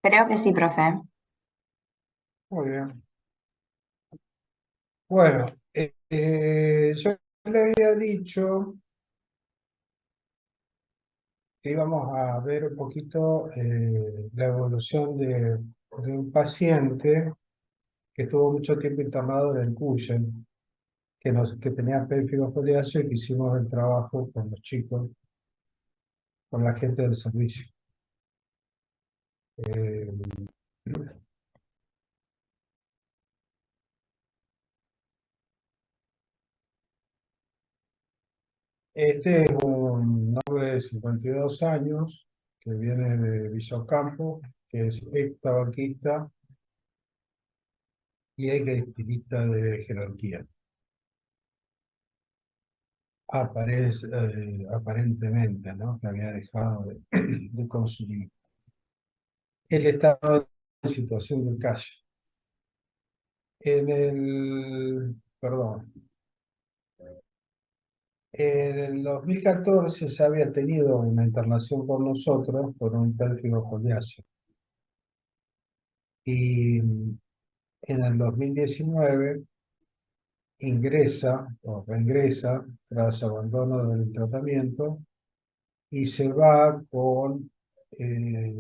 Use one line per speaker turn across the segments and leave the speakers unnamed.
Creo que sí, profe.
Muy bien. Bueno, yo le había dicho que íbamos a ver un poquito la evolución de un paciente que estuvo mucho tiempo internado en el Cuyen, que tenía pérfido foliáceo y que hicimos el trabajo con los chicos, con la gente del servicio. Eh, Este es un hombre de 52 años que viene de Villocampo, que es ex tabaquista y ex estilista de jerarquía. Aparentemente, ¿no? Que había dejado de consumir. Él estaba en situación de calle. Perdón, en el 2014 ya había tenido una internación con nosotros por un pérfido foliáceo. Y en el 2019 ingresa o reingresa tras abandono del tratamiento y se va con, eh,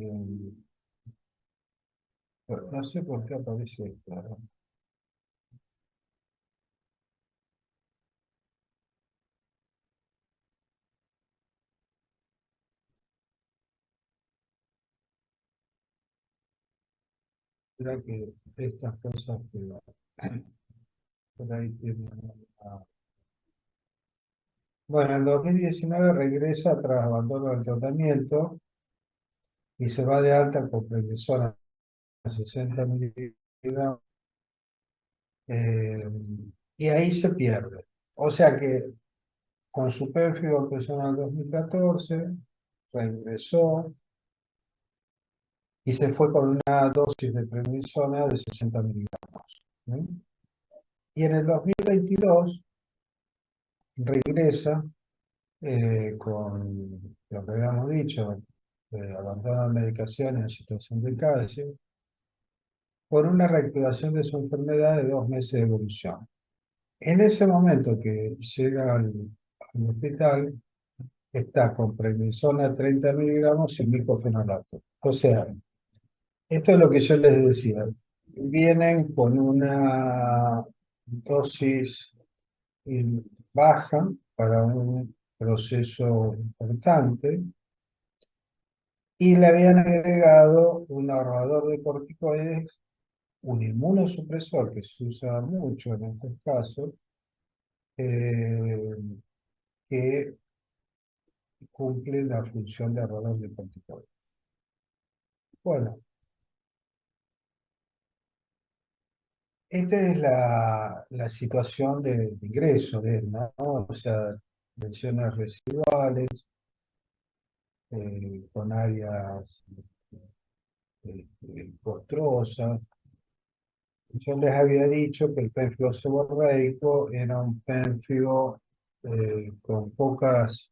no sé por qué aparece esto, ¿no? Será que estas cosas que por ahí tienen una- Bueno, en 2019 regresa tras abandono del tratamiento y se va de alta con prednisona 60 miligramos, eh, y ahí se pierde. O sea que con su pérfido empezó en el 2014, regresó y se fue con una dosis de prednisona de 60 miligramos. ¿Sí? Y en el 2022 regresa con lo que habíamos dicho, abandono de medicación en situación de calle, por una reactivación de su enfermedad de 2 meses de evolución. En ese momento que llega al hospital, está con prednisona 30 miligramos y micofenolato. O sea, esto es lo que yo les decía. Vienen con una dosis baja para un proceso importante y le habían agregado un ahorrador de corticoides, un inmunosupresor que se usa mucho en estos casos, eh, que cumple la función de ahorrador de corticoides. Bueno, esta es la situación de ingreso de él, ¿no? O sea, lesiones residuales, con áreas costrosas. Yo les había dicho que el pérfido seborreico era un pérfido con pocas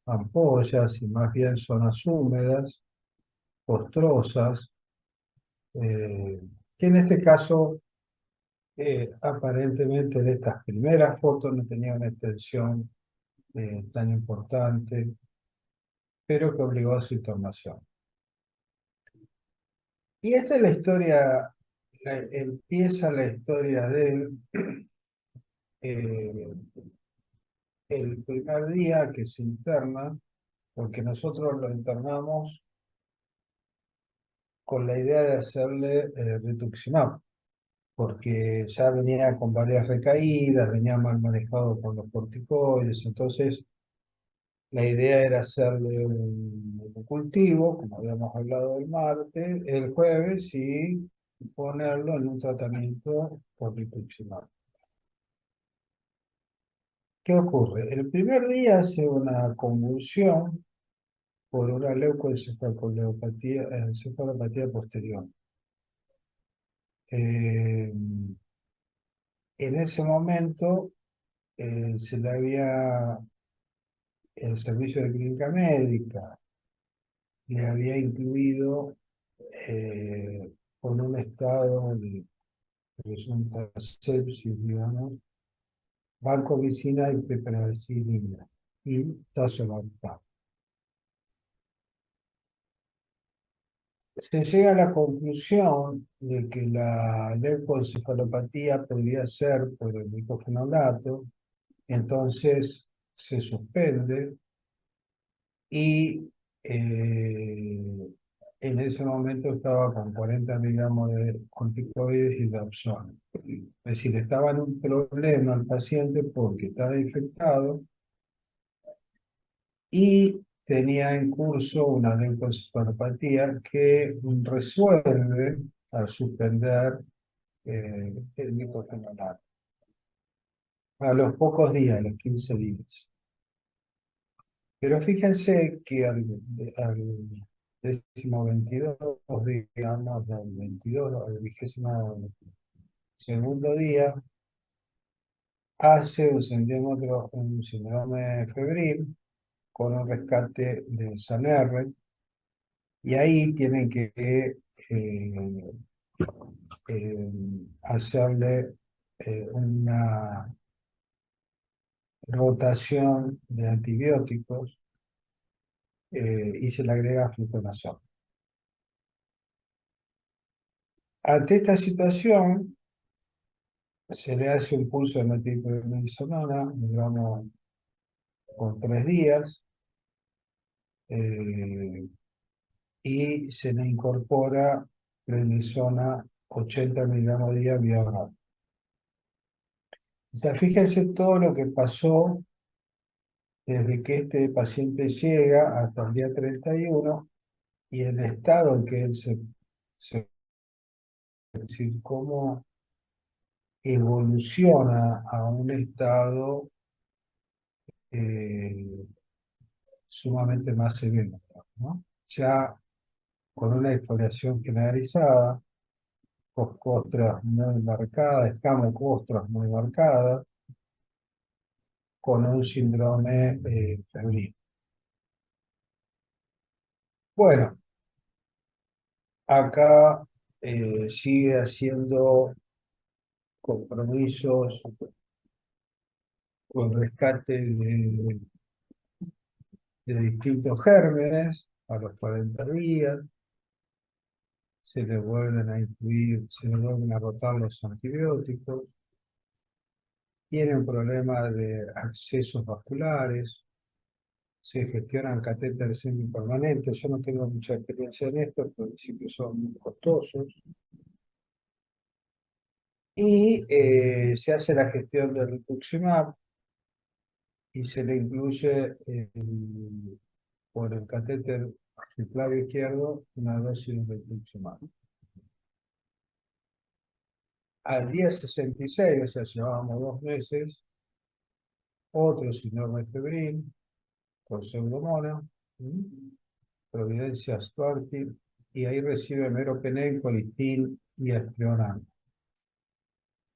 ampollas y más bien zonas húmedas, costrosas, eh, que en este caso aparentemente en estas primeras fotos no tenía una extensión tan importante, pero que obligó a su internación. Y esta es la historia, empieza la historia de él eh, el primer día que se interna, porque nosotros lo internamos con la idea de hacerle rituximab, porque ya venía con varias recaídas, venía mal manejado con los corticoides, entonces la idea era hacerle un cultivo, como habíamos hablado el martes, el jueves, y ponerlo en un tratamiento por rituximab. ¿Qué ocurre? El primer día hace una convulsión por una encefalopatía posterior. Eh, en ese momento se le había, el servicio de clínica médica le había incluido con un estado de presunta sepsis, digamos, vancomicina y piperacilina y tazobactam. Se llega a la conclusión de que la leucoencefalopatía podría ser por el micofenolato, entonces se suspende y en ese momento estaba con 40 miligramos de corticoides y Dapsona. Es decir, estaba en un problema el paciente porque estaba infectado y tenía en curso una leucoencefalopatía que resuelve al suspender el micofenolato. A los pocos días, a los 15 días. Pero fíjense que al décimo 22, digamos, del 22 al 22º día, hace un síndrome febril con un rescate de SANR, y ahí tienen que hacerle una rotación de antibióticos y se le agrega fluconazol. Ante esta situación, se le hace un pulso de metilprednisolona, digamos, por 3 días, eh, y se le incorpora prednisona 80 miligramos día vía oral. O sea, fíjense todo lo que pasó desde que este paciente llega hasta el día 31 y el estado en que él es decir, cómo evoluciona a un estado eh, sumamente más severo, ¿no? Ya con una exfoliación generalizada, costras muy marcadas, escamocostras muy marcadas, con un síndrome febril. Bueno, acá sigue haciendo compromisos con rescate de distintos gérmenes a los 40 días, se le vuelven a incluir, se le vuelven a rotar los antibióticos, tiene un problema de accesos vasculares, se gestionan catéteres semipermanentes. Yo no tengo mucha experiencia en esto, pero sí que son muy costosos. Y se hace la gestión del rituximab y se le incluye por el catéter subclavio izquierdo una dosis de rituximab. Al día 66, o sea, llevábamos 2 meses, otro síndrome febril con pseudomonas, Providencia Stuarty, y ahí recibe meropenem, colistin y esprionam.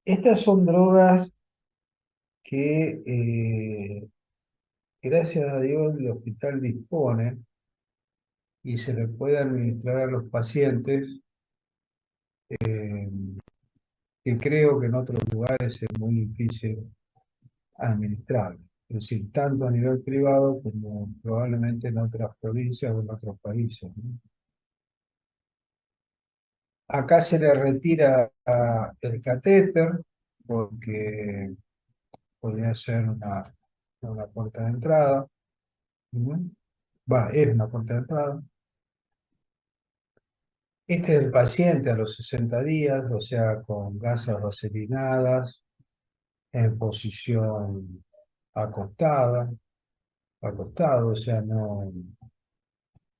Estas son drogas que, gracias a Dios, el hospital dispone y se le puede administrar a los pacientes, que creo que en otros lugares es muy difícil administrar. Es decir, tanto a nivel privado como probablemente en otras provincias o en otros países, ¿no? Acá se le retira el catéter porque podría ser una puerta de entrada. ¿No? Es una puerta de entrada. Este es el paciente a los 60 días, o sea, con gasas vaselinadas, en posición acostado, o sea,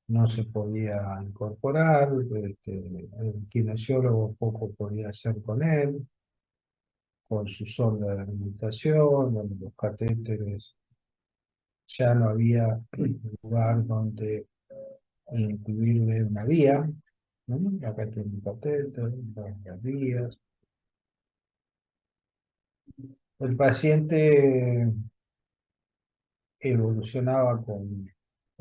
no se podía incorporar, el kinesiólogo poco podía hacer con él, con su sonda de alimentación, donde los catéteres ya no había lugar donde incluirle una vía, ¿no? Acá tiene un catéter, las vías. El paciente evolucionaba con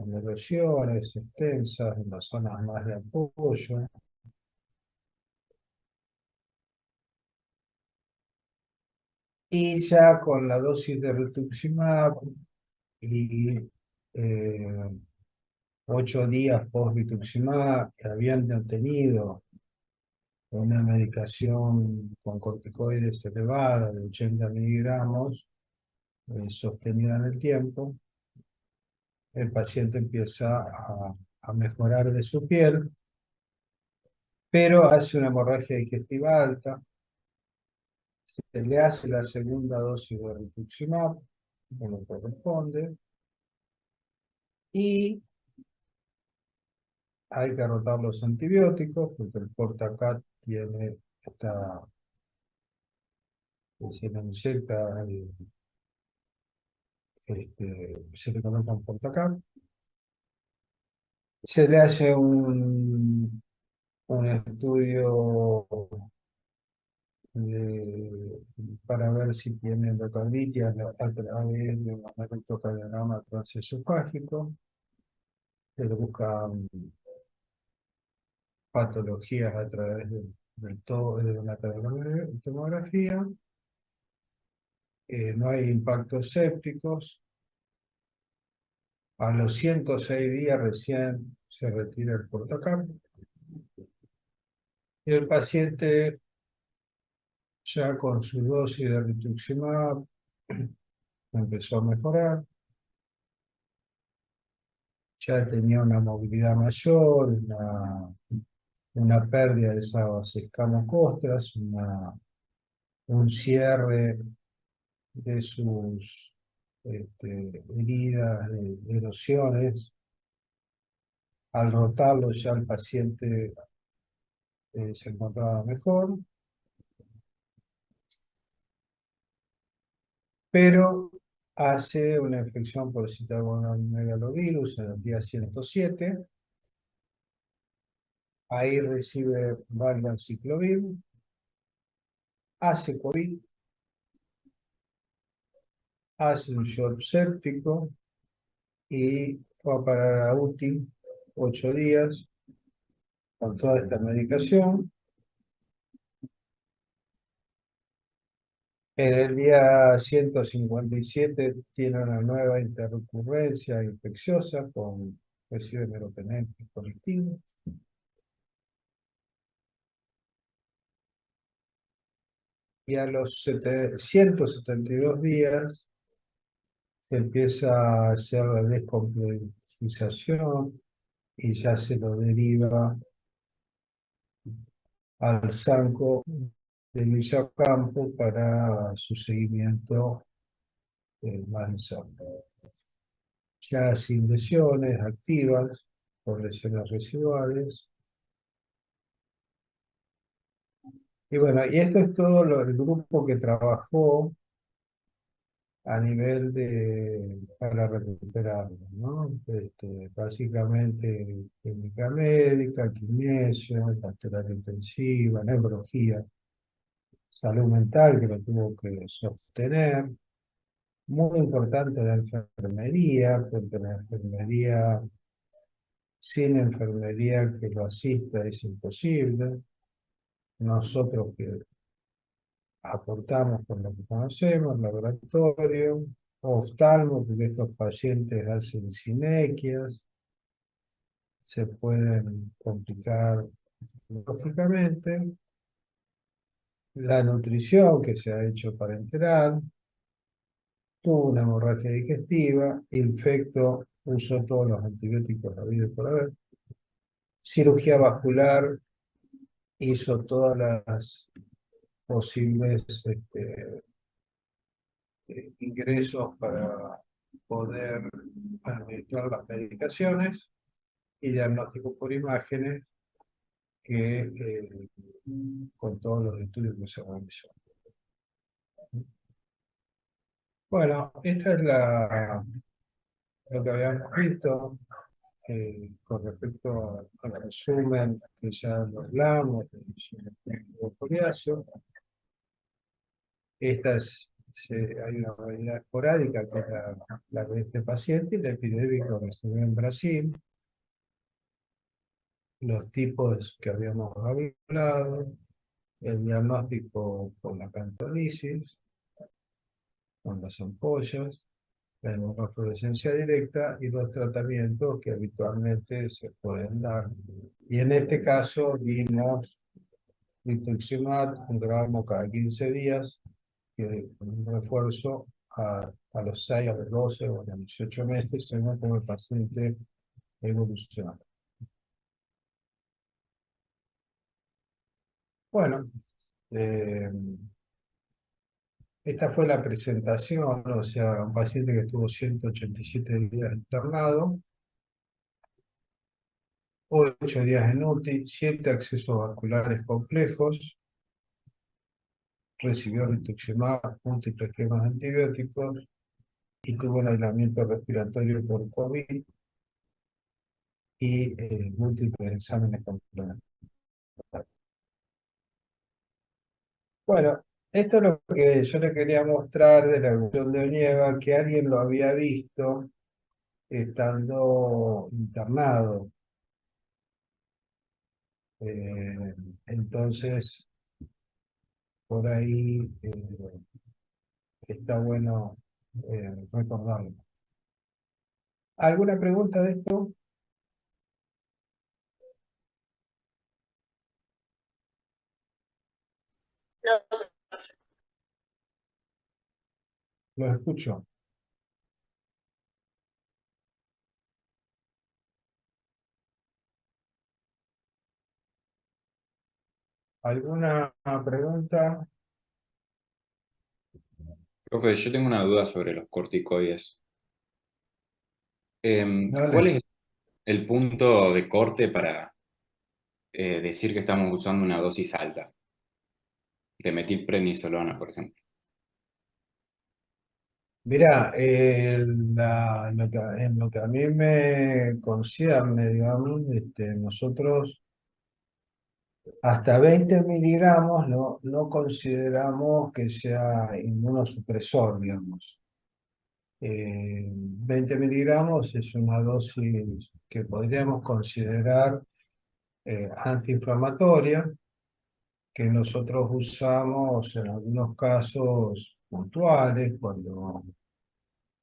con erosiones extensas en las zonas más de apoyo. Y ya con la dosis de rituximab y 8 días post-rituximab, que habían tenido una medicación con corticoides elevada de 80 miligramos, sostenida en el tiempo, el paciente empieza a mejorar de su piel, pero hace una hemorragia digestiva alta, se le hace la segunda dosis de rituximab, como corresponde, y hay que rotar los antibióticos, porque el Portacat tiene esta, se le inyecta, se le conoce un Portacat. Se le hace un estudio para ver si tiene endocarditis a través de un electrocardiograma transesofágico. Se le buscan patologías a través de una tomografía. No hay impactos sépticos. A los 106 días recién se retira el Portacat. Y el paciente, ya con su dosis de rituximab, empezó a mejorar. Ya tenía una movilidad mayor, una pérdida de esas escamocostras, un cierre de sus heridas de erosiones. Al rotarlo ya el paciente se encontraba mejor, pero hace una infección por citomegalovirus en el día 107. Ahí recibe valganciclovir, hace COVID, hace un shock séptico y fue a parar a UTI 8 días con toda esta medicación. En el día 157 tiene una nueva interrupcencia infecciosa recibe meropenémicos colectivos. Y a los 172 días se empieza a hacer la descomplejización y ya se lo deriva al Sanco de Villacampo para su seguimiento más en cerca. Ya sin lesiones activas por lesiones residuales. Y bueno, y esto es todo el grupo que trabajó a nivel para recuperarlo, ¿no? Básicamente química médica, kinesio, pastoral intensiva, neurología, salud mental que lo tuvo que sostener. Muy importante la enfermería, porque la enfermería, sin enfermería que lo asista es imposible. Nosotros que aportamos con lo que conocemos, laboratorio, oftalmo, porque estos pacientes hacen sinequias, se pueden complicar lógicamente. La nutrición que se ha hecho parenteral, tuvo una hemorragia digestiva, infecto, usó todos los antibióticos habidos por haber. Cirugía vascular, hizo todas las posibles ingresos para poder administrar las medicaciones y diagnóstico por imágenes que con todos los estudios que se realizó. Bueno, esta es lo que habíamos visto con respecto al resumen que ya lo hablamos, de foliáceo. Esta es hay una variedad esporádica que es la de este paciente, y la epidémica que se ve en Brasil, los tipos que habíamos hablado, el diagnóstico por la cantolisis, con las ampollas, la inmunofluorescencia directa y los tratamientos que habitualmente se pueden dar. Y en este caso dimos rituximab, 1 gramo cada 15 días, que un refuerzo a los 6, a los 12 o a los 18 meses, según como el paciente evoluciona. Bueno, eh, esta fue la presentación, o sea, un paciente que estuvo 187 días internado, 8 días en UTI, 7 accesos vasculares complejos, recibió rituximab, múltiples esquemas antibióticos y tuvo un aislamiento respiratorio por COVID y múltiples exámenes complementarios. Bueno, esto es lo que yo le quería mostrar de la evolución de Onieva, que alguien lo había visto estando internado. Eh, entonces, por ahí está bueno recordarlo. ¿Alguna pregunta de esto? Lo escucho. ¿Alguna pregunta?
Profe, yo tengo una duda sobre los corticoides. ¿Cuál
Dale.
es el punto de corte para decir que estamos usando una dosis alta de metilprednisolona, por ejemplo?
Mira, en lo que a mí me concierne, digamos, nosotros hasta 20 miligramos no consideramos que sea inmunosupresor, digamos. 20 miligramos es una dosis que podríamos considerar antiinflamatoria, que nosotros usamos en algunos casos puntuales, cuando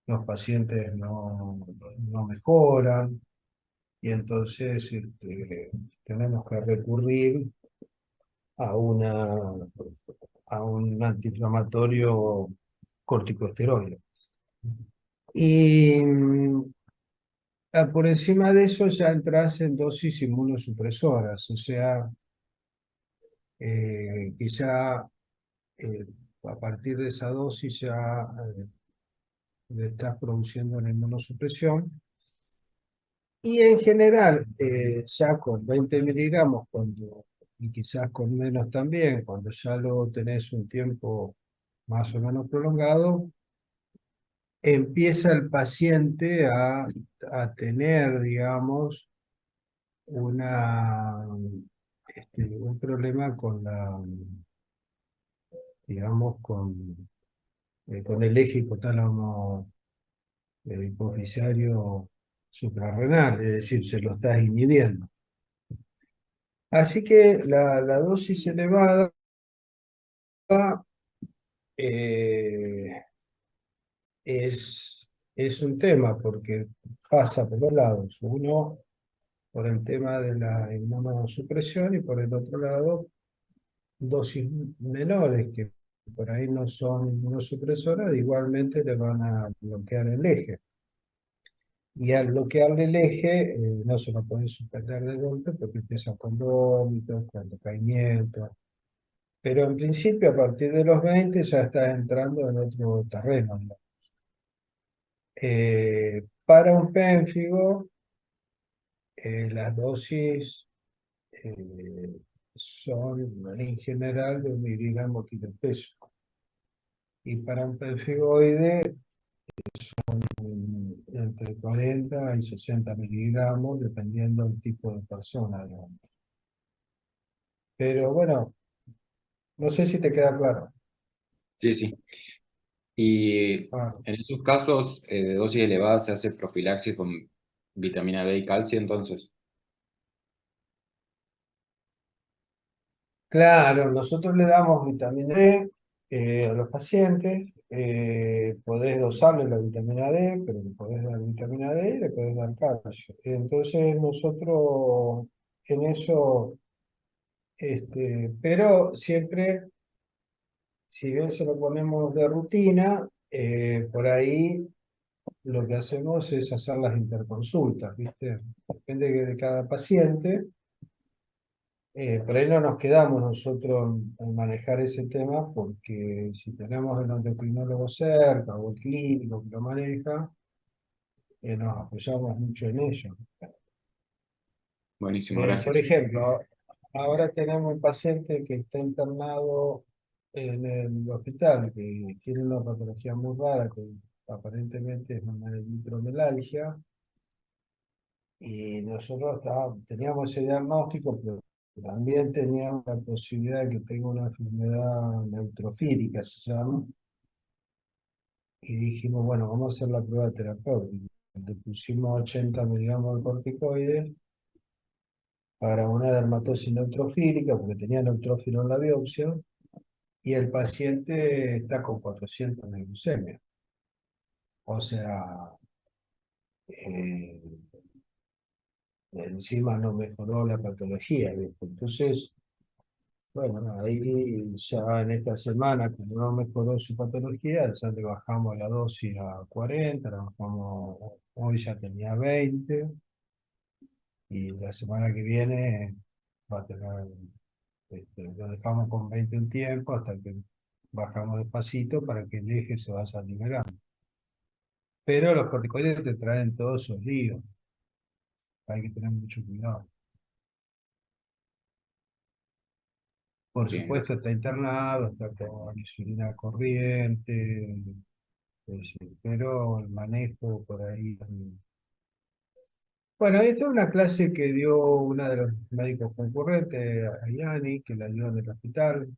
los pacientes no mejoran, y entonces tenemos que recurrir a, a un antiinflamatorio corticosteroide. Y por encima de eso ya entras en dosis inmunosupresoras, o sea, quizá eh, a partir de esa dosis ya le estás produciendo una inmunosupresión. Y en general, ya con 20 miligramos, y quizás con menos también, cuando ya lo tenés un tiempo más o menos prolongado, empieza el paciente a tener, digamos, un problema digamos, con el eje hipotálamo hipoficiario suprarrenal, es decir, se lo estás inhibiendo. Así que la dosis elevada eh, es un tema porque pasa por dos lados. Uno, por el tema de la inmunosupresión, y por el otro lado, dosis menores que por ahí no son inmunosupresoras, igualmente le van a bloquear el eje. Y al bloquearle el eje, no se lo pueden suspender de golpe porque empieza con vómitos, con decaimiento. Pero en principio, a partir de los 20 ya estás entrando en otro terreno, ¿no? Para un pénfigo, las dosis son en general de 1 miligramo kilo peso. Y para un pemphigoide, entre 40 y 60 miligramos, dependiendo del tipo de persona, digamos. Pero bueno, no sé si te queda claro.
Sí, sí. Y
Claro.
en esos casos de dosis elevadas se hace profilaxis con vitamina D y calcio, entonces.
Claro, nosotros le damos vitamina D a los pacientes, podés dosarle la vitamina D, pero le podés dar vitamina D y le podés dar calcio. Entonces nosotros en eso, pero siempre, si bien se lo ponemos de rutina, por ahí lo que hacemos es hacer las interconsultas, ¿viste? Depende de cada paciente. Por ahí no nos quedamos nosotros en manejar ese tema porque si tenemos el endocrinólogo cerca o el clínico que lo maneja, nos apoyamos mucho en ello.
Buenísimo,
Por
gracias.
ejemplo, ahora tenemos un paciente que está internado en el hospital que tiene una patología muy rara que aparentemente es una hidromelalgia y nosotros teníamos ese diagnóstico, pero también teníamos la posibilidad de que tenga una enfermedad neutrofílica, se llama, y dijimos, bueno, vamos a hacer la prueba terapéutica. Le pusimos 80 miligramos de corticoides para una dermatosis neutrofílica, porque tenía neutrófilo en la biopsia, y el paciente está con 400 de glucemia. O sea, eh, encima no mejoró la patología, ¿viste? Entonces, bueno, ahí ya en esta semana, como no mejoró su patología, ya le bajamos la dosis a 40, la bajamos, hoy ya tenía 20, y la semana que viene va a tener, lo dejamos con 20 un tiempo hasta que bajamos despacito para que el eje se vaya liberando. Pero los corticoides te traen todos esos líos, hay que tener mucho cuidado. Por
Bien,
supuesto
gracias.
está internado, está con insulina corriente, pero el manejo por ahí. Bueno, esta es una clase que dio una de los médicos concurrentes, Ayani, que la dio en el hospital,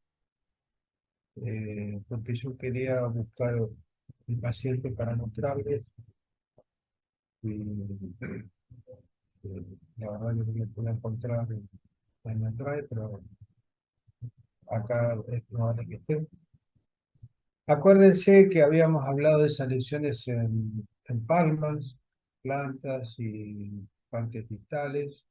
porque yo quería buscar un paciente para mostrarles, y la verdad que no me pude encontrar en la trae, pero acá es probable que esté. Acuérdense que habíamos hablado de esas lesiones en palmas, plantas y partes distales,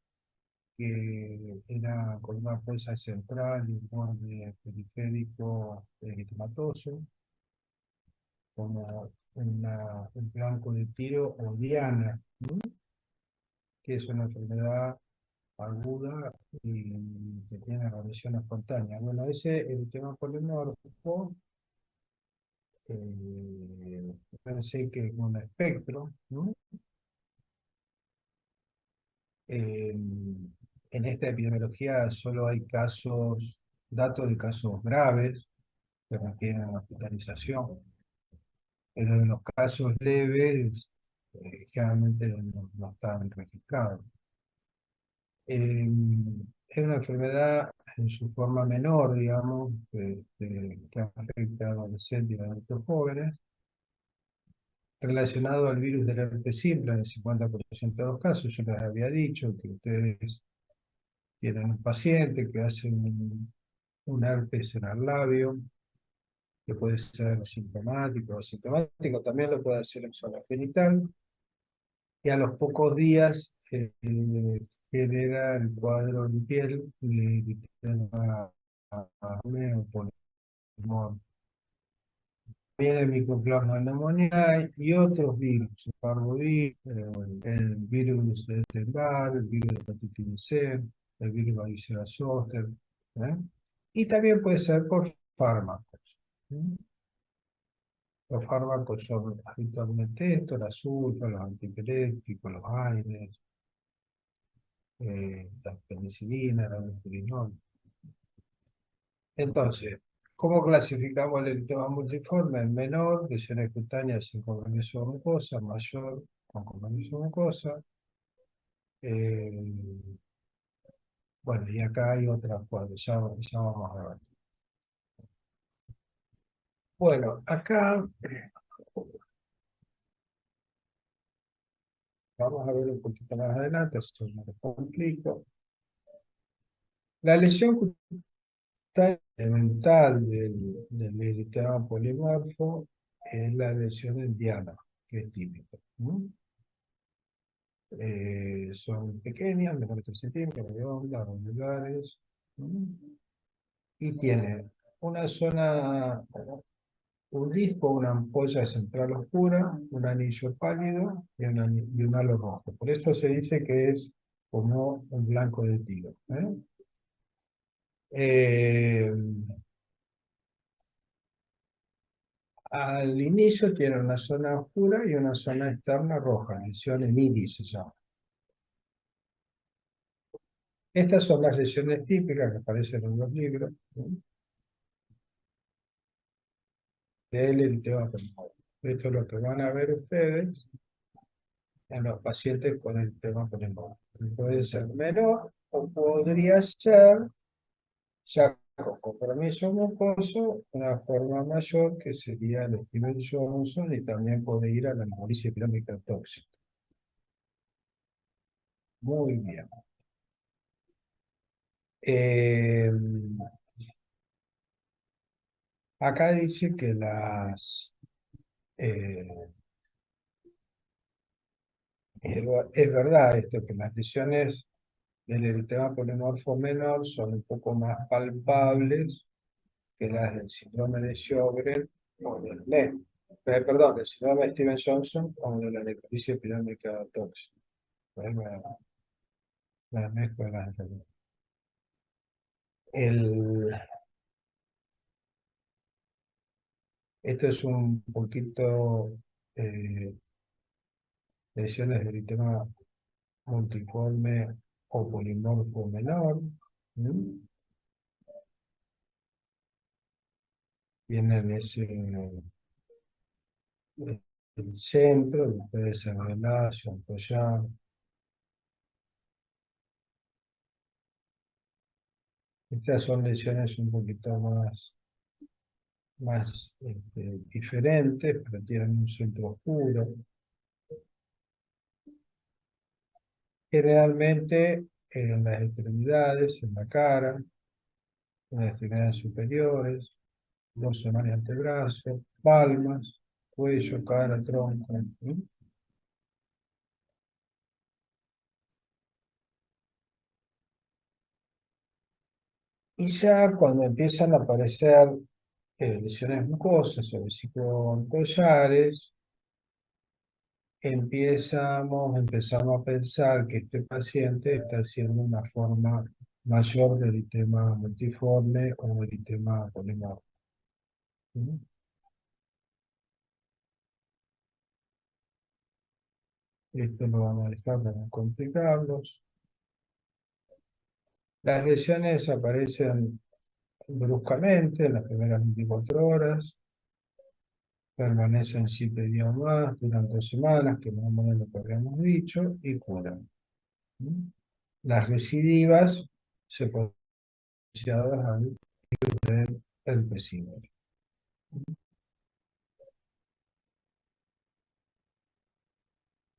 que era con una fosa central y un borde periférico eritematoso, como un blanco de tiro o diana, que es una enfermedad aguda y que tiene remisión espontánea. Bueno, ese eritema polimorfo, pensé que es un espectro, ¿no? Eh, en esta epidemiología solo hay casos, datos de casos graves que requieren hospitalización, pero de los casos leves generalmente no están registrados. Eh, es una enfermedad en su forma menor, digamos, que afecta a adolescentes y adultos jóvenes, relacionado al virus del herpes simple en el 50% de los casos. Yo les había dicho que ustedes tienen un paciente que hace un herpes en el labio, que puede ser sintomático o asintomático, también lo puede hacer en zona genital, y a los pocos días genera el cuadro en piel de sistema inmune o polimorfo. Viene el micoplasma pneumoniae y otros virus, el parvovirus, el virus de Epstein-Barr, el virus de hepatitis C, el virus varicela zoster, ¿eh? Y también puede ser por fármacos. ¿Eh? Los fármacos son habitualmente estos, la sulfa, los antipiréticos, los AINES, la penicilina, la mefurinol. Entonces, ¿cómo clasificamos el eritema multiforme? En menor, lesiones cutáneas sin compromiso de mucosa; mayor, con compromiso de mucosa. Eh, bueno, y acá hay otras cuadros, ya vamos a ver. Bueno, acá vamos a ver un poquito más adelante, eso me lo complico. La lesión cutánea elemental del eritema polimorfo es la lesión en diana, que es típica, ¿no? Son pequeñas, mejor de 3 centímetros, redondas, angulares, ¿no? Y tiene una zona, un disco, una ampolla central oscura, un anillo pálido y un halo rojo. Por eso se dice que es como un blanco de tiro, ¿eh? Eh, Al inicio tiene una zona oscura y una zona externa roja, lesión en iris se llama. Estas son las lesiones típicas que aparecen en los libros, ¿no? Del eritema pulmonar. Esto es lo que van a ver ustedes en los pacientes con el tema pulmonar. Puede ser menor o podría ser, ya con compromiso mucoso, una forma mayor que sería el Stevens-Johnson y también puede ir a la hemolisis epidémica tóxica. Muy bien. Eh, Acá dice que eh, es verdad esto, que las lesiones del eritema polimorfo menor son un poco más palpables que las del síndrome de Sjögren o del NET, perdón, del síndrome de Steven-Johnson o de la necrosis epidémica tóxica. Pues me mezclo las enfermedades. El, Esto es un poquito eh, lesiones del eritema multiforme o polimorfo menor. ¿Mm? Tienen el centro, que puede ser Velasco, Apoyar. Estas son lesiones un poquito más diferentes, pero tienen un centro oscuro. Generalmente en las extremidades, en la cara, en las extremidades superiores, los de antebrazo, palmas, cuello, cara, tronco, ¿sí? Y ya cuando empiezan a aparecer lesiones mucosas o vesículo-collares, empezamos a pensar que este paciente está haciendo una forma mayor de eritema multiforme o eritema polimorfo. ¿Sí? Esto lo vamos a dejar para no complicarlos. Las lesiones aparecen bruscamente en las primeras 24 horas, permanecen 7 días más, duran 2 semanas, que más o menos lo que habíamos dicho, y curan. ¿Sí? Las recidivas se pueden asociadas al empecinio.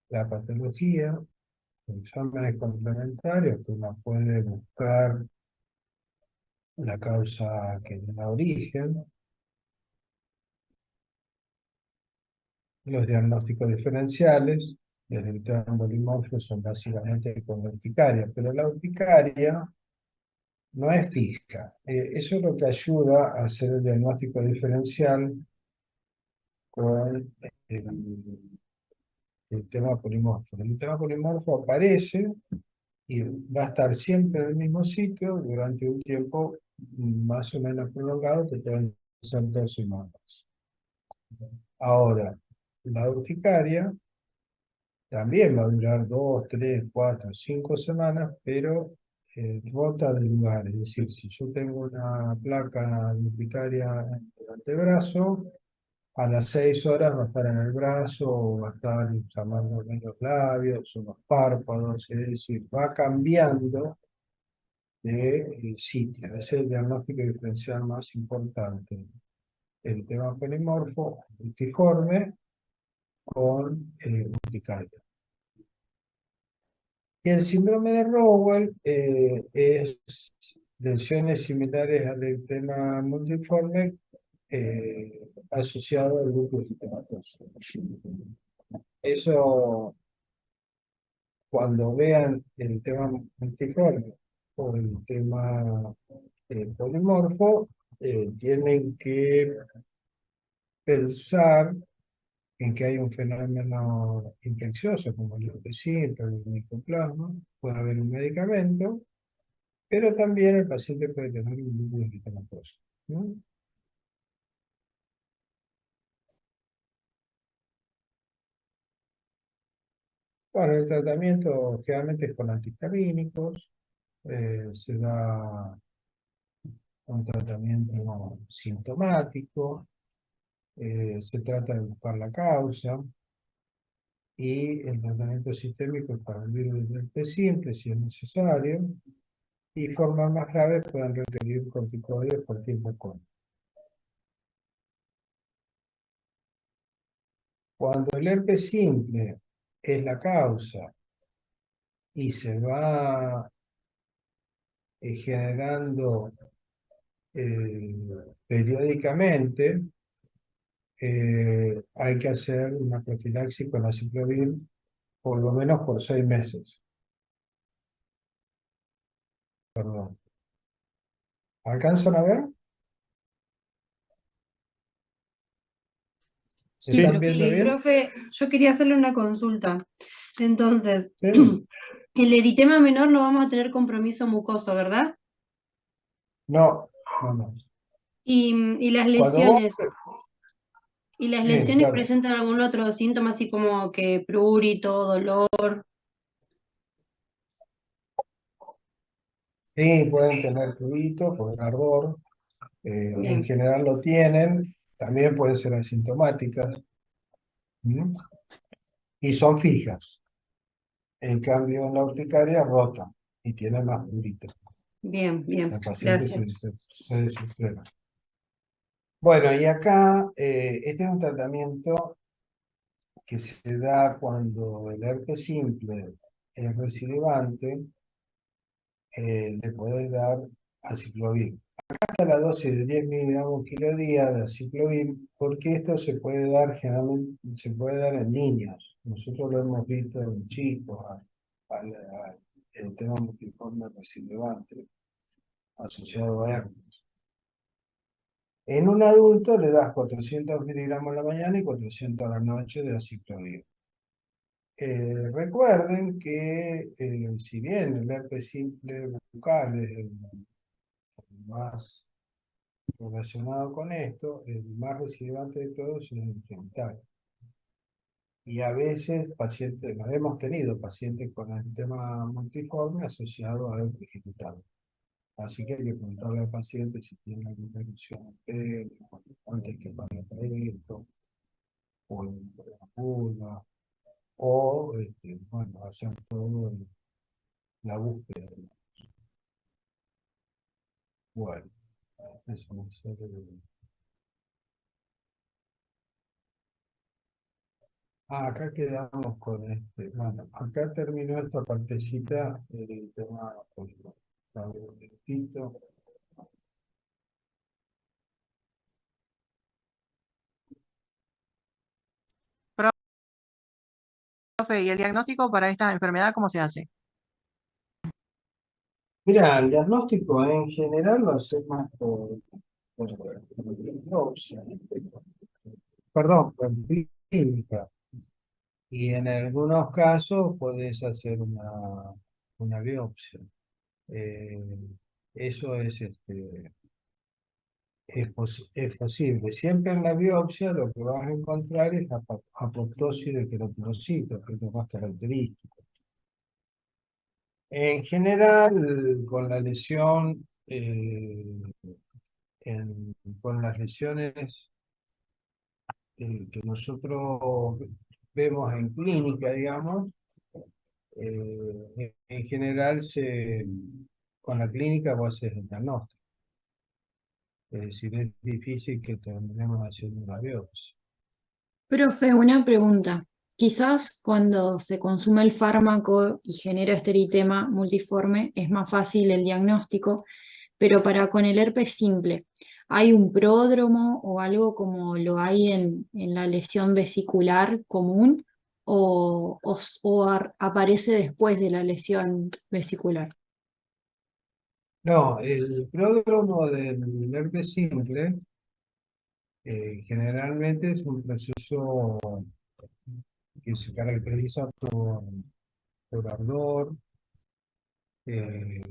La patología, exámenes complementarios que uno puede buscar la causa que le da origen, los diagnósticos diferenciales del eritema polimorfo son básicamente con la urticaria, pero la urticaria no es fija. Eso es lo que ayuda a hacer el diagnóstico diferencial con el tema polimorfo. El tema polimorfo aparece y va a estar siempre en el mismo sitio durante un tiempo más o menos prolongado, que pueden ser 2 semanas. Ahora, la urticaria también va a durar 2, 3, 4, 5 semanas, pero rota de lugar. Es decir, si yo tengo una placa de urticaria en el antebrazo, a las 6 horas va a estar en el brazo, o va a estar inflamando en los labios, o los párpados, es decir, va cambiando de sitio. Ese es el diagnóstico diferencial más importante. el tema polimorfo multiforme con urticaria. Y el síndrome de Rowell es lesiones similares al del tema multiforme asociado al lupus eritematoso. Eso, cuando vean el tema multiforme o el tema polimorfo, tienen que pensar en que hay un fenómeno infeccioso como el herpes simple, el micoplasma, puede haber un medicamento, pero también el paciente puede tener un lupus eritematoso, ¿no? Bueno, el tratamiento generalmente es con antihistamínicos, se da un tratamiento no sintomático, se trata de buscar la causa, y el tratamiento sistémico es para el virus del herpes simple si es necesario, y formas más graves pueden requerir corticoides por tiempo corto. Cuando el herpes simple es la causa y se va generando periódicamente, hay que hacer una profilaxis con aciclovir por lo menos por 6 meses. Perdón. ¿Alcanzan a ver?
Sí,
¿Están viendo bien?
profe, yo quería hacerle una consulta. Entonces,
Sí.
el eritema menor no vamos a tener compromiso mucoso, ¿verdad?
No, no, no.
Y las
Cuando vos...
lesiones, ¿y las
Sí,
lesiones
claro.
presentan algún otro síntoma así como que prurito, dolor?
Sí, pueden tener prurito, pueden ardor, en
Bien,
general lo tienen, también pueden ser asintomáticas, ¿m? Y son fijas. En cambio, en la urticaria rotan y tienen más prurito.
bien, bien,
El paciente
gracias.
se desespera. Bueno, y acá, este es un tratamiento que se da cuando el herpes simple es recidivante, le podés dar aciclovir. Hasta la dosis de 10 miligramos kilo día de aciclovir, porque esto se puede dar generalmente, se puede dar en niños. Nosotros lo hemos visto en chicos, el tema multiforme recidivante asociado a herpes. En un adulto le das 400 miligramos a la mañana y 400 a la noche de aciclovir. Recuerden que si bien el herpes simple bucal es el más relacionado con esto, el más recidivante de todos es el genital. Y a veces pacientes, nos hemos tenido pacientes con el tema multiforme asociado a herpes genital. Así que hay que preguntarle al paciente si tiene alguna erupción antes que padezca esto, o en la vulva, o bueno, hacer todo la búsqueda. Bueno, eso no sé. Acá quedamos con este. Bueno, acá terminó esta partecita del tema político.
Profe, ¿y el diagnóstico para esta enfermedad cómo se hace?
Mira, el diagnóstico en general lo hacemos por biopsia, perdón, por clínica. Y en algunos casos puedes hacer una biopsia. Eh, eso es posible. Siempre en la biopsia lo que vas a encontrar es apoptosis de queratinocitos, que es lo más característico. En general, con la lesión, con las lesiones que nosotros vemos en clínica, digamos, en general con la clínica vos haces el diagnóstico. Es decir, es difícil que terminemos haciendo una biopsia.
Profe, una pregunta. Quizás cuando se consume el fármaco y genera este eritema multiforme es más fácil el diagnóstico, pero para con el herpes simple, ¿hay un pródromo o algo como lo hay en la lesión vesicular común o aparece después de la lesión vesicular?
No, el pródromo del herpes simple generalmente es un proceso que se caracteriza por ardor. eh,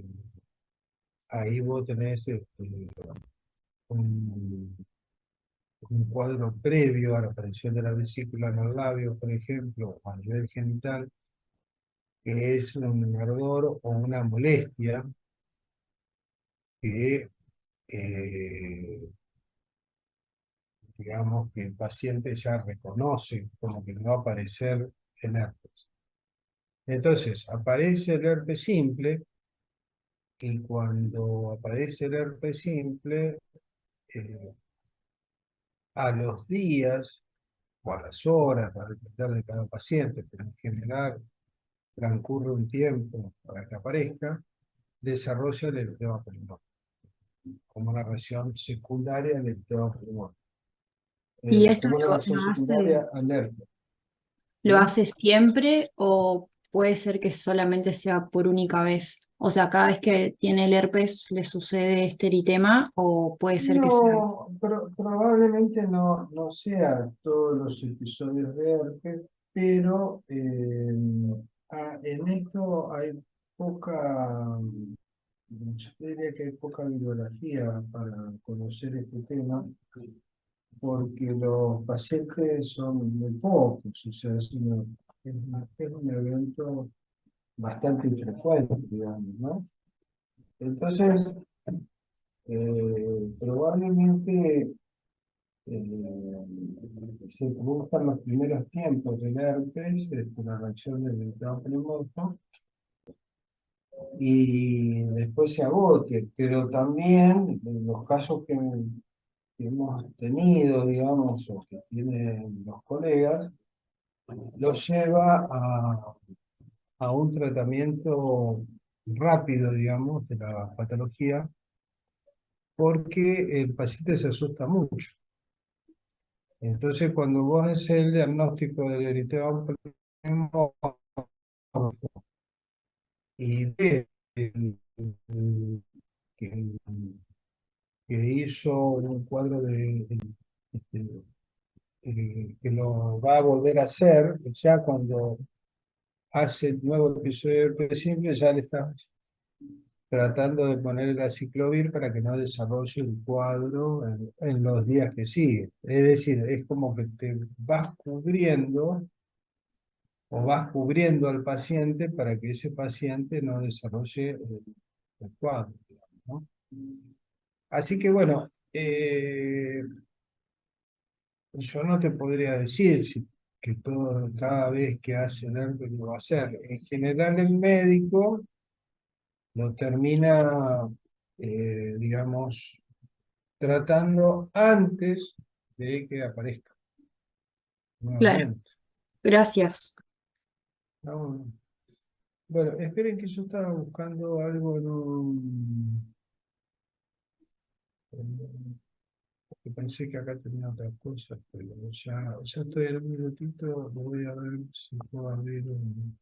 Ahí vos tenés un, un cuadro previo a la aparición de la vesícula en el labio, por ejemplo, o a nivel genital, que es un ardor o una molestia que, eh, digamos, que el paciente ya reconoce como que no va a aparecer el herpes. Entonces, aparece el herpes simple y cuando aparece el herpes simple, eh, a los días o a las horas, va a depender de cada paciente, pero en general transcurre un tiempo para que aparezca, desarrolla el eritema pulmonar, como una reacción secundaria al eritema pulmonar,
¿Y esto
como una reacción
lo hace?
secundaria al herpes.
¿Lo
¿Sí?
hace siempre o puede ser que solamente sea por única vez? O sea, cada vez que tiene el herpes le sucede este eritema o puede ser que sea...
No, probablemente no sea todos los episodios de herpes, pero en esto hay poca, yo diría que hay poca bibliografía para conocer este tema, porque los pacientes son muy pocos, o sea, es un evento bastante infrecuente, digamos, ¿no? Entonces, probablemente eh, se produzcan los primeros tiempos del herpes, la reacción del sistema pneumónico, y después se agote, pero también en los casos que hemos tenido, digamos, o que tienen los colegas, los lleva a un tratamiento rápido, digamos, de la patología, porque el paciente se asusta mucho. Entonces, cuando vos haces el diagnóstico del eritema pulmonar y ves el- que, que hizo un cuadro este, que lo va a volver a hacer, ya cuando hace el nuevo episodio del simple, ya le está tratando de poner el aciclovir para que no desarrolle el cuadro en los días que siguen. Es decir, es como que te vas cubriendo o vas cubriendo al paciente para que ese paciente no desarrolle el cuadro, digamos, ¿no? Así que bueno, yo no te podría decir que cada vez que hace el herpes lo va a hacer. En general el médico lo termina, digamos, tratando antes de que aparezca
Claro,
nuevamente.
gracias.
¿No? Bueno, esperen que yo estaba buscando algo que pensé que acá tenía otras cosas, pero ya estoy en un minutito, lo voy a ver si puedo abrir un...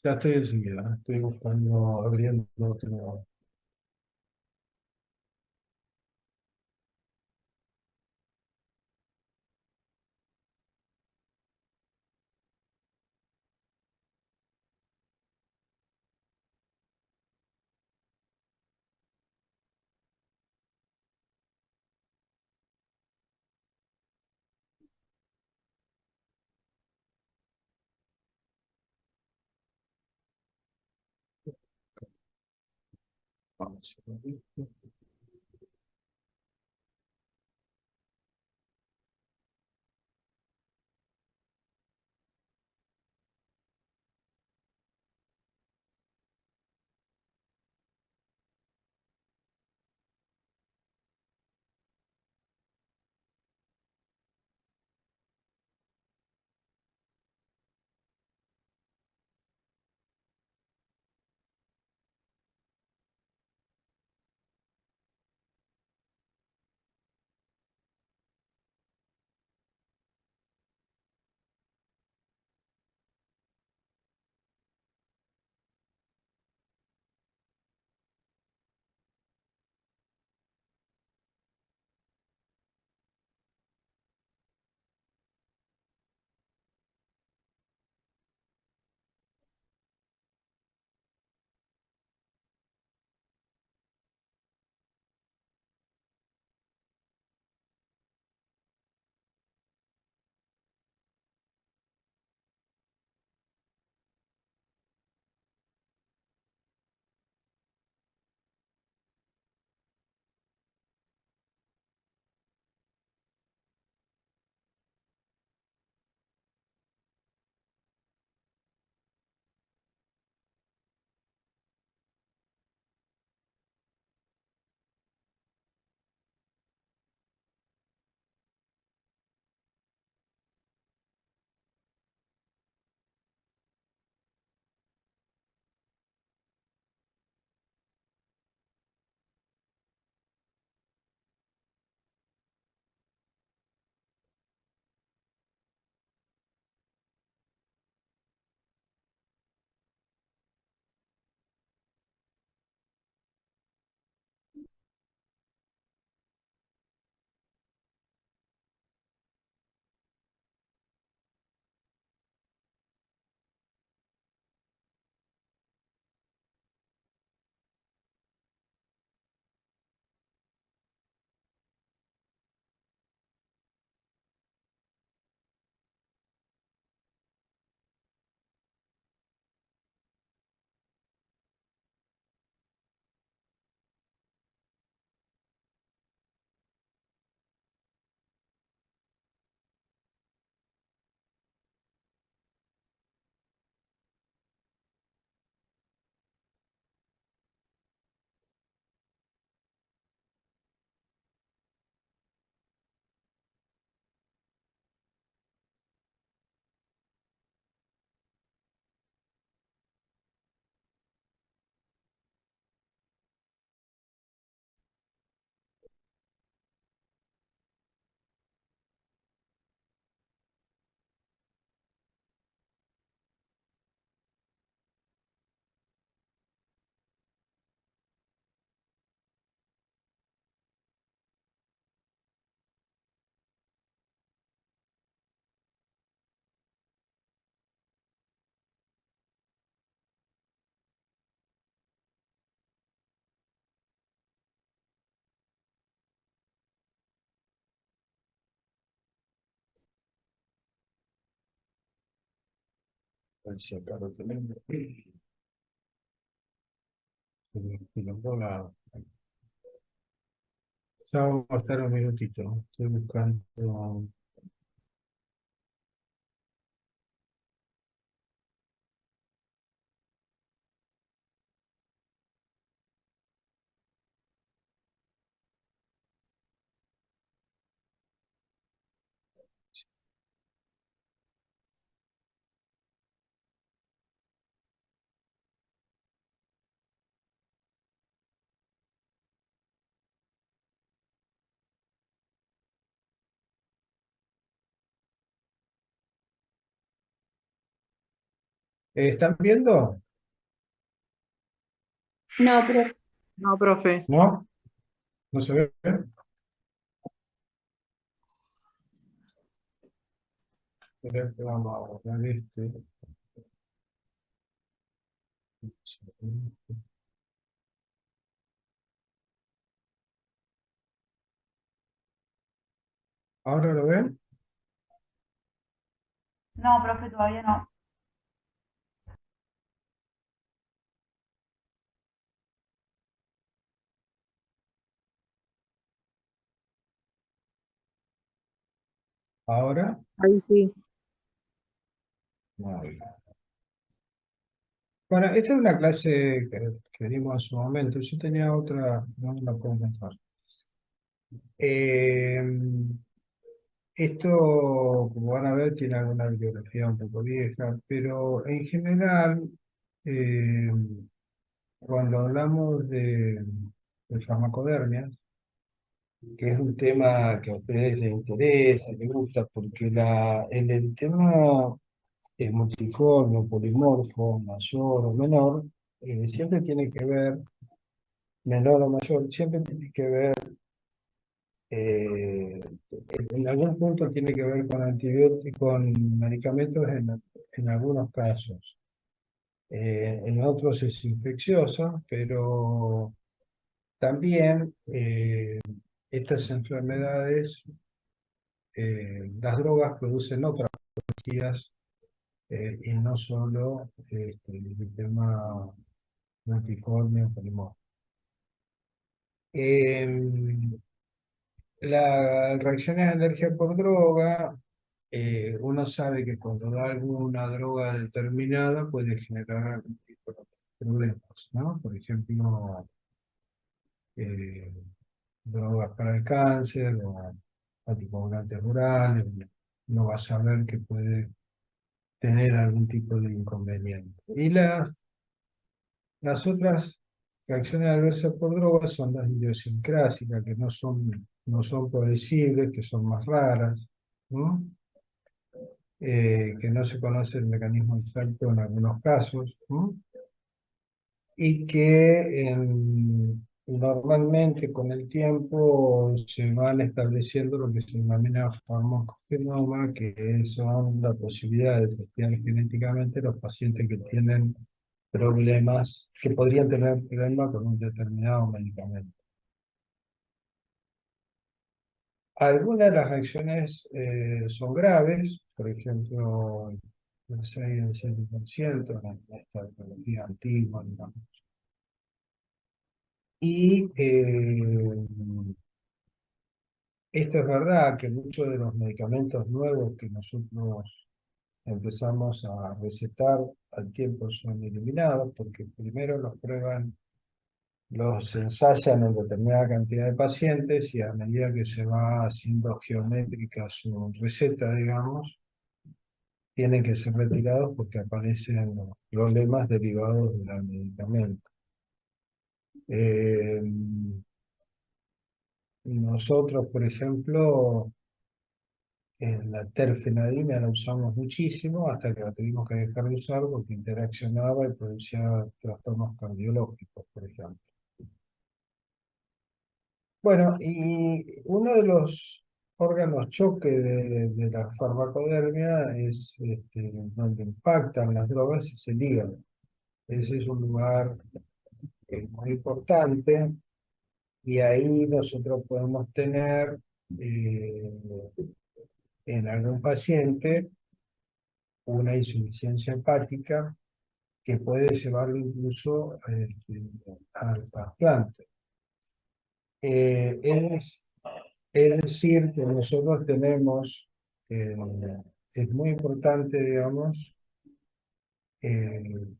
Ya estoy enseguida, estoy buscando, abriendo otro. Vamos a ver esto. A ver si acá lo tenemos. Se me quilombo Ya vamos a estar un minutito. Estoy buscando. ¿Están viendo?
No, pero
No, profe.
¿No? ¿No se ve? Espera que vamos a borrar este. ¿Ahora lo ven?
No, profe, todavía no.
Ahora,
Ahí sí.
muy bien. Bueno, esta es una clase que dimos en su momento. Yo tenía otra, no la puedo mostrar. Eh, Esto, como van a ver, tiene alguna bibliografía un poco vieja, pero en general, eh, cuando hablamos de farmacodermias, que es un tema que a ustedes les interesa, les gusta, porque el tema es multiforme, polimorfo, mayor o menor, siempre tiene que ver, menor o mayor, siempre tiene que ver, eh, en algún punto tiene que ver con antibióticos, con medicamentos en algunos casos. En otros es infecciosa, pero también estas enfermedades, las drogas producen otras patologías y no solo el tema multiforme o polimorfo. Las reacciones de alergia por droga, uno sabe que cuando da alguna droga determinada puede generar algún tipo de problemas, ¿no? Por ejemplo, eh, drogas para el cáncer o anticoagulantes orales, uno va a saber que puede tener algún tipo de inconveniente. Y las otras reacciones adversas por drogas son las idiosincrásicas, que no son predecibles, que son más raras, ¿no? Que no se conoce el mecanismo exacto en algunos casos, ¿no? Y que normalmente con el tiempo se van estableciendo lo que se denomina farmacogenoma, que son la posibilidad de testear genéticamente los pacientes que tienen problemas, que podrían tener problemas con un determinado medicamento. Algunas de las reacciones son graves, por ejemplo, el 6 al 7% en esta tecnología antigua, digamos. Y esto es verdad que muchos de los medicamentos nuevos que nosotros empezamos a recetar al tiempo son eliminados porque primero los prueban, los ensayan en determinada cantidad de pacientes y a medida que se va haciendo geométrica su receta, digamos, tienen que ser retirados porque aparecen los problemas derivados del medicamento. Eh, Nosotros, por ejemplo, la terfenadina la usamos muchísimo hasta que la tuvimos que dejar de usar porque interaccionaba y producía trastornos cardiológicos, por ejemplo. Bueno, y uno de los órganos choque de la farmacodermia es donde impactan las drogas, es el hígado. Ese es un lugar muy importante y ahí nosotros podemos tener eh, en algún paciente una insuficiencia hepática que puede llevarlo incluso al trasplante. Es decir, que nosotros tenemos, es muy importante, digamos,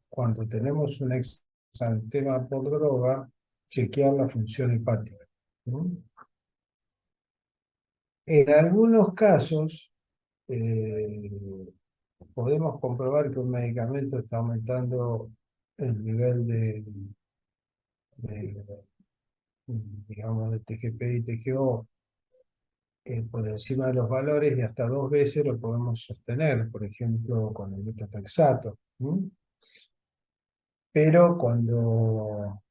cuando tenemos un exantema por droga, chequear la función hepática, ¿no? En algunos casos, eh, podemos comprobar que un medicamento está aumentando el nivel de, digamos, de TGP y TGO por encima de los valores y hasta 2 veces lo podemos sostener, por ejemplo, con el metotrexato. Pero cuando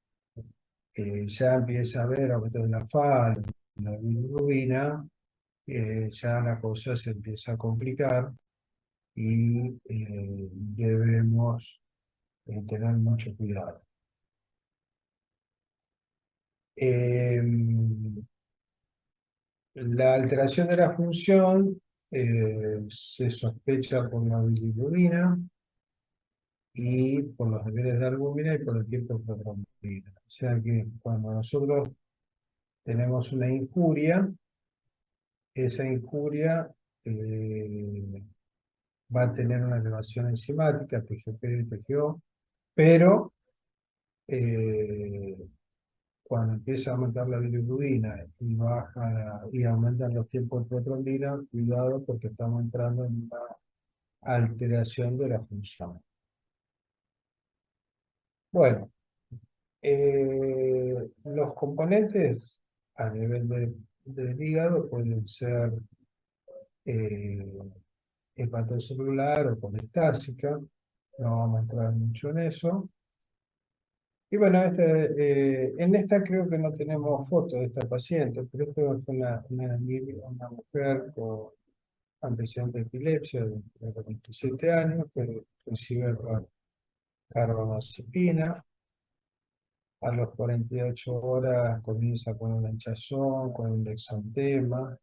ya empieza a haber aumento de la FAL, la bilirrubina, ya la cosa se empieza a complicar y debemos tener mucho cuidado. La alteración de la función se sospecha por la bilirrubina y por los niveles de albúmina y por el tiempo de protrombina. O sea que cuando nosotros tenemos una injuria, esa injuria va a tener una elevación enzimática, TGP y TGO, pero cuando empieza a aumentar la bilirrubina y y aumentan los tiempos de protrombina, cuidado porque estamos entrando en una alteración de la función. Bueno, los componentes a nivel del hígado pueden ser eh, hepatocelular o colestásica, no vamos a entrar mucho en eso. Y bueno, en esta creo que no tenemos foto de esta paciente, pero esto es una mujer con antecedente de epilepsia de 27 años que recibe carbamazepina. A los 48 horas comienza con una hinchazón, con un exantema.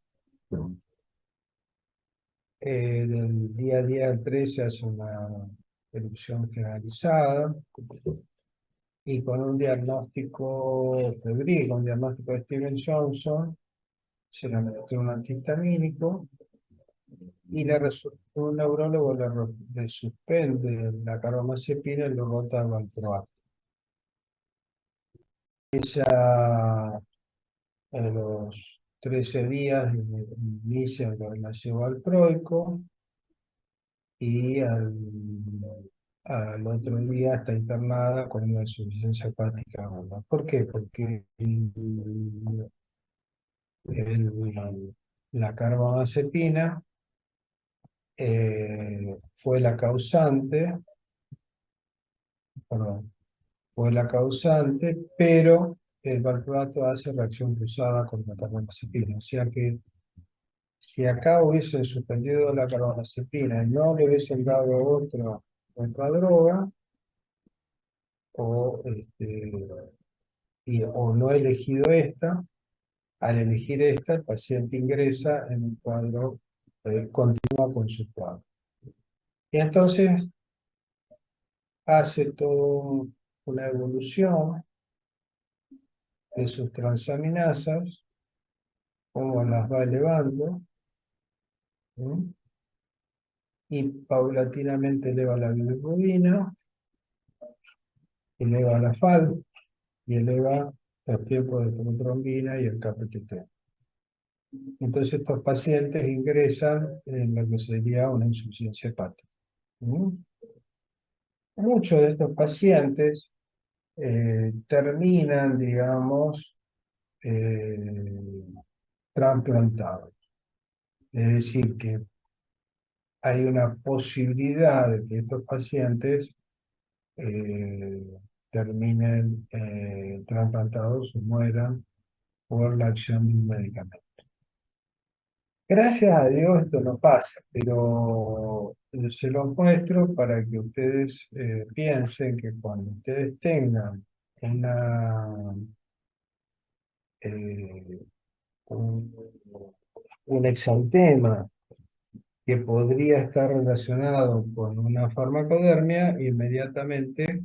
Del día a día al 13 hace una erupción generalizada y con un diagnóstico febril, con un diagnóstico de Steven Johnson, se le metió un antihistamínico y un neurólogo le suspende la carbamazepina y lo rota al valproato. Ella en los 13 días inicia el relación valproico y al otro día está internada con una insuficiencia hepática aguda. ¿Por qué? Porque la carbamazepina fue la causante, perdón, fue la causante, pero el valproato hace reacción cruzada con la carbamazepina. O sea que si acá hubiesen suspendido la carbamazepina y no le hubiesen dado otra droga, o, o no he elegido esta, al elegir esta, el paciente ingresa en un cuadro, continúa con su cuadro. Y entonces hace toda una evolución de sus transaminasas, cómo las va elevando, ¿sí? Y paulatinamente eleva la bilirrubina, eleva la FAL y eleva los tiempos de protrombina y el KPTT. Entonces estos pacientes ingresan en lo que sería una insuficiencia hepática. Muchos de estos pacientes terminan, digamos, trasplantados. Es decir, que hay una posibilidad de que estos pacientes terminen trasplantados o mueran por la acción de un medicamento. Gracias a Dios esto no pasa, pero se los muestro para que ustedes piensen que cuando ustedes tengan eh, un, un exantema que podría estar relacionado con una farmacodermia, inmediatamente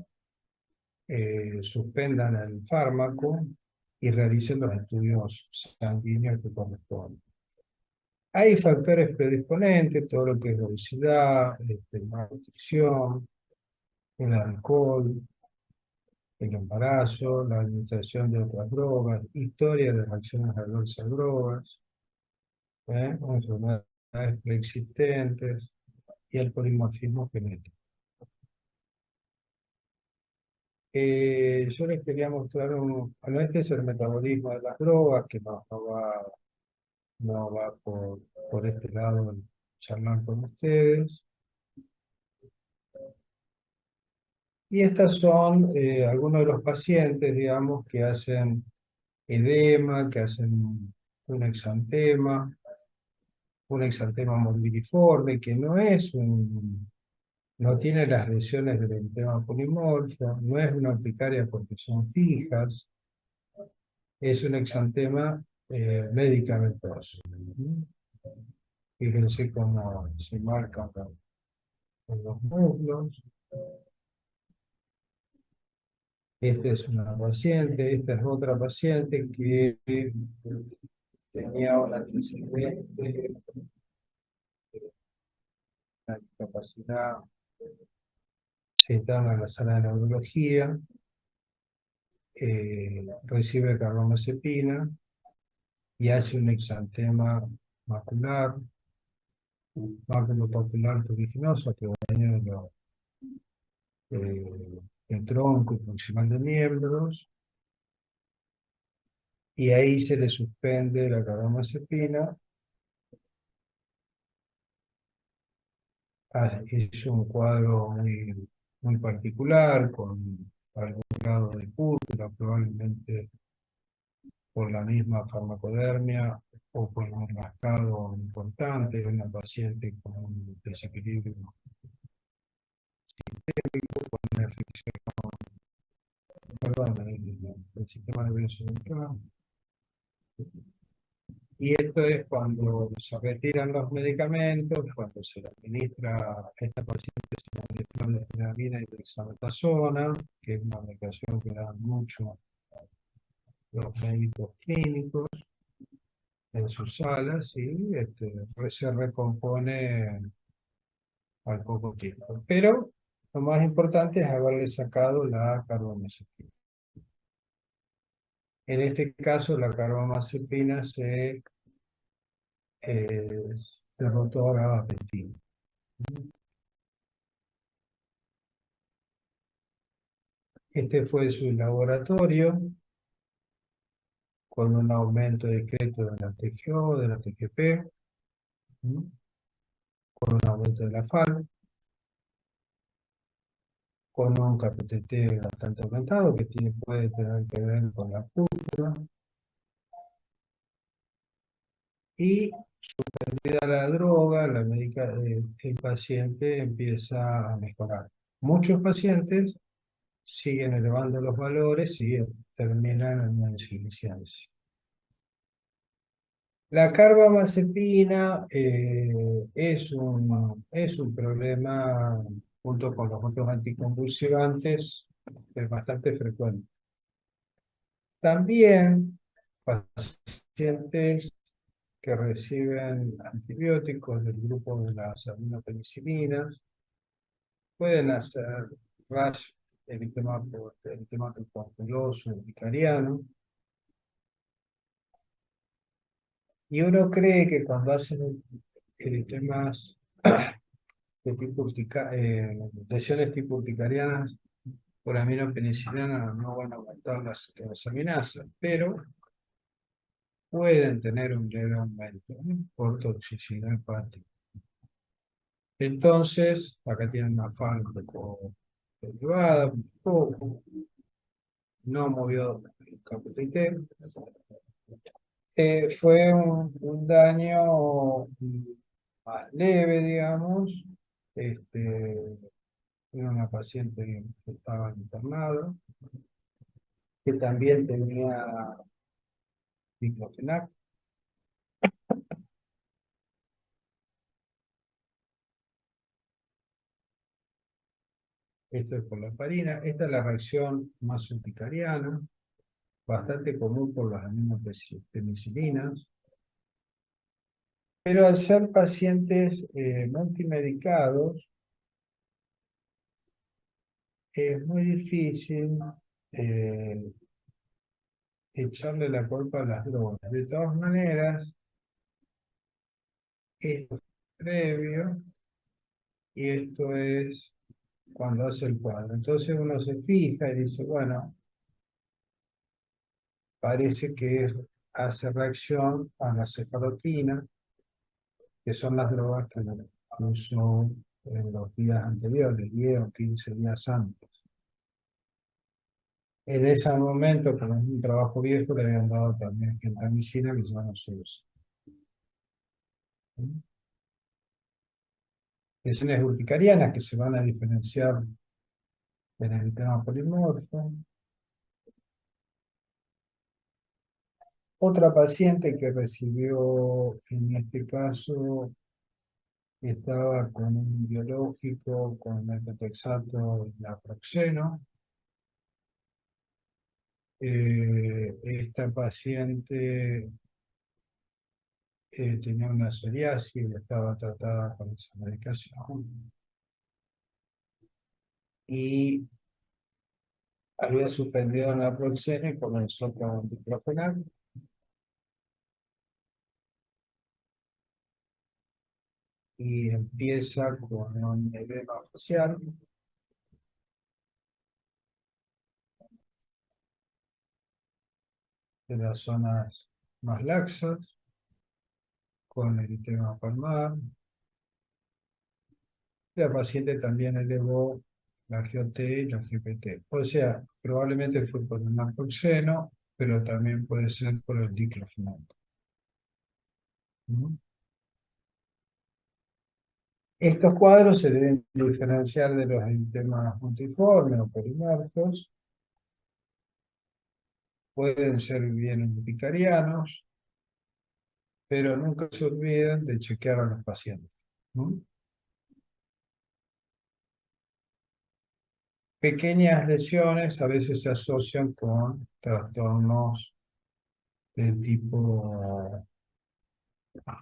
suspendan el fármaco y realicen los estudios sanguíneos que corresponden. Hay factores predisponentes, todo lo que es la obesidad, la nutrición, el alcohol, el embarazo, la administración de otras drogas, historia de reacciones adversas a drogas, enfermedades preexistentes y el polimorfismo genético. Yo les quería mostrar bueno, este es el metabolismo de las drogas, que no va por este lado charlar con ustedes. Y estas son algunos de los pacientes, digamos, que hacen edema, que hacen un exantema morbilliforme, que no tiene las lesiones del eritema polimorfo, no es una urticaria porque son fijas, es un exantema medicamentoso. Fíjense cómo se marcan en los muslos. Esta es una paciente, esta es otra paciente que tenía un antecedente una discapacidad, se interna en la sala de neurología, recibe carbamazepina y hace un exantema macular, maculopapular pruriginoso, que daño del tronco y proximal de miembros, y ahí se le suspende la carbamazepina. Es un cuadro muy particular, con algún grado de púrpura, probablemente por la misma farmacodermia o por un rascado importante, una paciente con un desequilibrio, una afección, perdón, el sistema nervioso central. Y esto es cuando se retiran los medicamentos, cuando se le administra a esta paciente, se le administra la adrenalina y dexametasona, que es una medicación que dan mucho los médicos clínicos en sus salas, y se recompone al poco tiempo. Pero lo más importante es haberle sacado la carbamazepina. En este caso, la carbamazepina se derrotó a gabapentina. Este fue su laboratorio, con un aumento discreto de la TGO, de la TGP, con un aumento de la FARC, con un KPTT bastante aumentado, que puede tener que ver con la púrpura, y suspendida la droga, el paciente empieza a mejorar. Muchos pacientes siguen elevando los valores y terminan en una insuficiencia. La carbamazepina es un problema, junto con los otros anticonvulsivantes, es bastante frecuente. También pacientes que reciben antibióticos del grupo de las aminopenicilinas pueden hacer rash eritemato papuloso urticariano. Y uno cree que cuando hacen eritemas de tipo lesiones tipo urticarianas por aminopenicilina no van a aumentar las transaminasas, pero pueden tener un leve aumento, ¿no?, por toxicidad hepática. Entonces, acá tienen una fármaco derivada, un poco, no movió el KPT. Fue un daño más leve, digamos. Era una paciente que estaba internada, que también tenía diclofenac. Esto es por la heparina. Esta es la reacción más urticariana, bastante común por las aminopenicilinas. Pero al ser pacientes multimedicados, es muy difícil echarle la culpa a las drogas. De todas maneras, esto es previo y esto es cuando hace el cuadro. Entonces uno se fija y dice, bueno, parece que hace reacción a la cefalotina, que son las drogas que usó en los días anteriores, 10 o 15 días antes. En ese momento, como es un trabajo viejo, le habían dado también gentamicina, que ya no se usa. Lesiones urticarianas que se van a diferenciar en el tema polimorfo. Otra paciente que recibió, en este caso, estaba con un biológico, con metotrexato y naproxeno. Esta paciente tenía una psoriasis, estaba tratada con esa medicación y había suspendido la naproxeno y comenzó con diclofenac. Y empieza con un edema facial de las zonas más laxas, con eritema palmar. La paciente también elevó la GOT y la GPT. O sea, probablemente fue por el naproxeno, pero también puede ser por el diclofenac. ¿Mm? Estos cuadros se deben diferenciar de los eritemas multiformes o polimarcos. Pueden ser bien urticarianos, pero nunca se olviden de chequear a los pacientes. ¿Mm? Pequeñas lesiones a veces se asocian con trastornos de tipo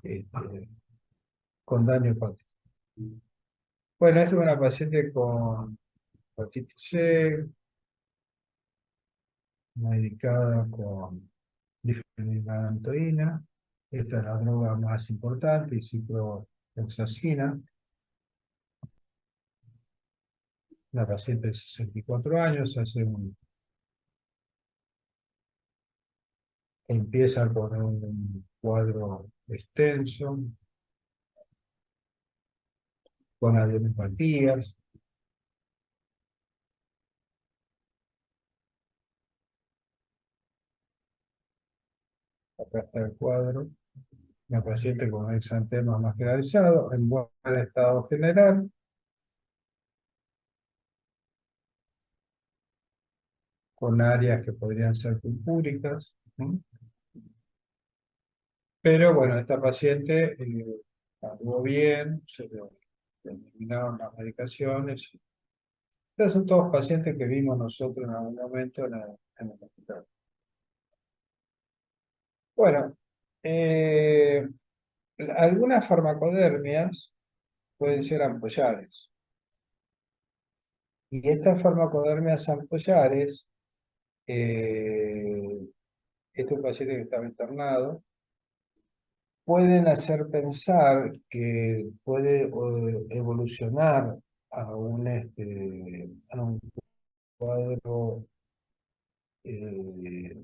este, con daño hepático. Bueno, esta es una paciente con hepatitis C, medicada con difeniladantoína. Esta es la droga más importante, y ciprofloxacina. La paciente de 64 años, empieza con un cuadro extenso, con adenopatías. Acá está el cuadro. Una paciente con exantema más generalizado, en buen estado general, con áreas que podrían ser purpúricas, ¿no? Pero bueno, esta paciente anduvo bien, se le eliminaron las medicaciones. Estos son todos pacientes que vimos nosotros en algún momento en el hospital. Bueno, algunas farmacodermias pueden ser ampollares. Y estas farmacodermias ampollares, este paciente que estaba internado, pueden hacer pensar que puede evolucionar a un cuadro eh,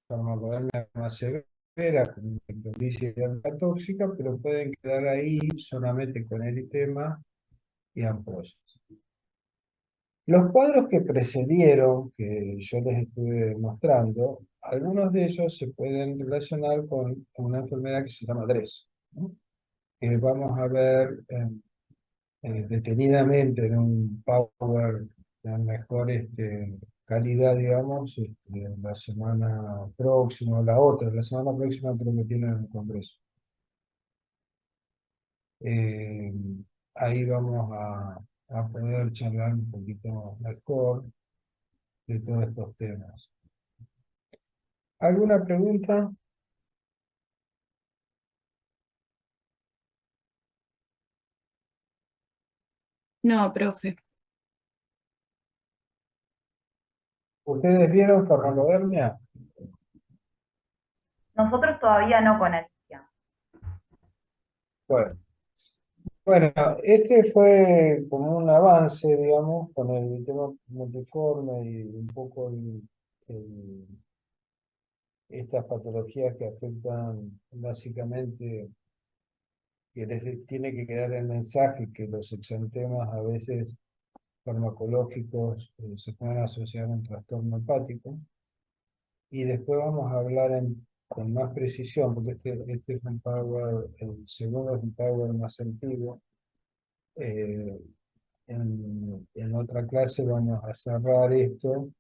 farmacodermia más severa, con ectolisis y alta tóxica, pero pueden quedar ahí solamente con eritema y ampollas. Los cuadros que precedieron, que yo les estuve mostrando, algunos de ellos se pueden relacionar con una enfermedad que se llama DRESS, ¿no? Que vamos a ver detenidamente en un power de mejor calidad, digamos, la semana próxima, o la semana próxima creo que tienen el congreso. Eh, Ahí vamos a poder charlar un poquito mejor de todos estos temas. ¿Alguna pregunta?
No, profe.
¿Ustedes vieron farmacodermia?
Nosotros todavía no con Alicia.
Bueno, bueno, este fue como un avance, digamos, con el tema multiforme y un poco estas patologías que afectan básicamente, que les tiene que quedar el mensaje que los exantemas a veces farmacológicos se pueden asociar a un trastorno hepático. Y después vamos a hablar con más precisión, porque este es un power, el segundo es un power más antiguo. Eh, en otra clase vamos a cerrar esto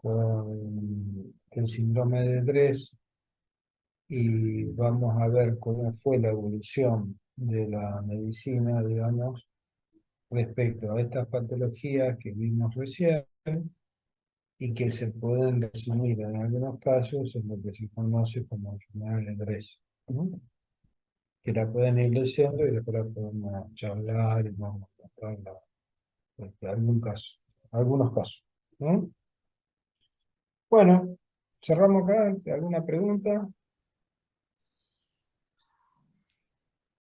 con el síndrome de Dres y vamos a ver cómo fue la evolución de la medicina, digamos, respecto a estas patologías que vimos recién y que se pueden resumir en algunos casos en lo que se conoce como enfermedad de Dres. que la pueden ir leyendo y después la podemos charlar y vamos a contar algunos casos. ¿No? Bueno, cerramos acá. ¿Alguna pregunta?